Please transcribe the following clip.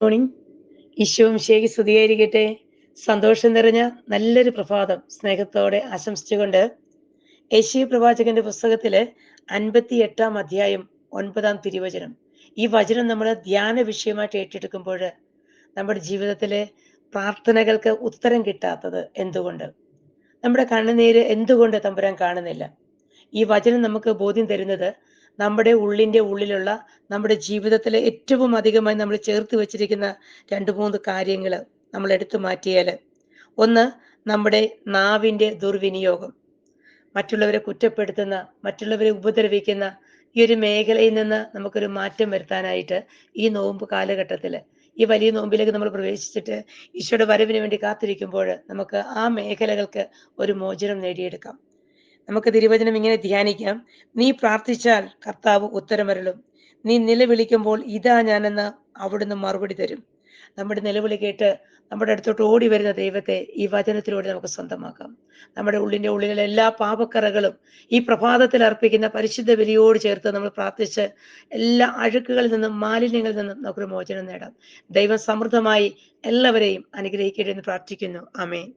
Morning. ഈശോയും ശേഖി സ്തുതിയായിരിക്കട്ടെ. സന്തോഷം നിറഞ്ഞ നല്ലൊരു പ്രഭാതം സ്നേഹത്തോടെ ആശംസിച്ചുകൊണ്ട് യെശയ്യാ പ്രവാചകന്റെ പുസ്തകത്തില് 58-ാം അധ്യായം 9-ാം തിരുവചനം, ഈ വചനം നമ്മൾ ധ്യാന വിഷയമായിട്ട് ഏറ്റെടുക്കുമ്പോൾ നമ്മുടെ ജീവിതത്തിലെ പ്രാർത്ഥനകൾക്ക് ഉത്തരം കിട്ടാത്തത് എന്തുകൊണ്ട്, നമ്മുടെ കണ്ണുനീര് എന്തുകൊണ്ട് തമ്പുരാൻ കാണുന്നില്ല? ഈ വചനം നമുക്ക് ബോധ്യം തരുന്നത് നമ്മുടെ ഉള്ളിൻ്റെ ഉള്ളിലുള്ള നമ്മുടെ ജീവിതത്തിലെ ഏറ്റവും അധികമായി നമ്മൾ ചേർത്ത് വെച്ചിരിക്കുന്ന 2-3 കാര്യങ്ങൾ നമ്മൾ എടുത്തു മാറ്റിയാൽ, ഒന്ന്, നമ്മുടെ നാവിൻ്റെ ദുർവിനിയോഗം. മറ്റുള്ളവരെ കുറ്റപ്പെടുത്തുന്ന, മറ്റുള്ളവരെ ഉപദ്രവിക്കുന്ന ഈ ഒരു മേഖലയിൽ നിന്ന് നമുക്കൊരു മാറ്റം വരുത്താനായിട്ട് ഈ നോമ്പ് കാലഘട്ടത്തിൽ, ഈ വലിയ നോമ്പിലേക്ക് നമ്മൾ പ്രവേശിച്ചിട്ട് ഈശോയുടെ വരവിന് വേണ്ടി കാത്തിരിക്കുമ്പോൾ നമുക്ക് ആ മേഖലകൾക്ക് ഒരു മോചനം നേടിയെടുക്കാം. നമുക്ക് തിരുവചനം ഇങ്ങനെ ധ്യാനിക്കാം. നീ പ്രാർത്ഥിച്ചാൽ കർത്താവ് ഉത്തരമരുളും. നീ നിലവിളിക്കുമ്പോൾ ഇതാ ഞാനെന്ന് അവിടുന്ന് മറുപടി തരും. നമ്മുടെ നിലവിളി കേട്ട് നമ്മുടെ അടുത്തോട്ട് ഓടി വരുന്ന ദൈവത്തെ ഈ വചനത്തിലൂടെ നമുക്ക് സ്വന്തമാക്കാം. നമ്മുടെ ഉള്ളിൻ്റെ ഉള്ളിലുള്ള എല്ലാ പാപക്കറകളും ഈ പ്രഭാതത്തിൽ അർപ്പിക്കുന്ന പരിശുദ്ധ ബലിയോട് ചേർത്ത് നമ്മൾ പ്രാർത്ഥിച്ച് എല്ലാ അഴുക്കുകളിൽ നിന്നും മാലിന്യങ്ങളിൽ നിന്നും നമുക്കൊരു മോചനം നേടാം. ദൈവം സമൃദ്ധമായി എല്ലാവരെയും അനുഗ്രഹിക്കട്ടെ എന്ന് പ്രാർത്ഥിക്കുന്നു. ആമേൻ.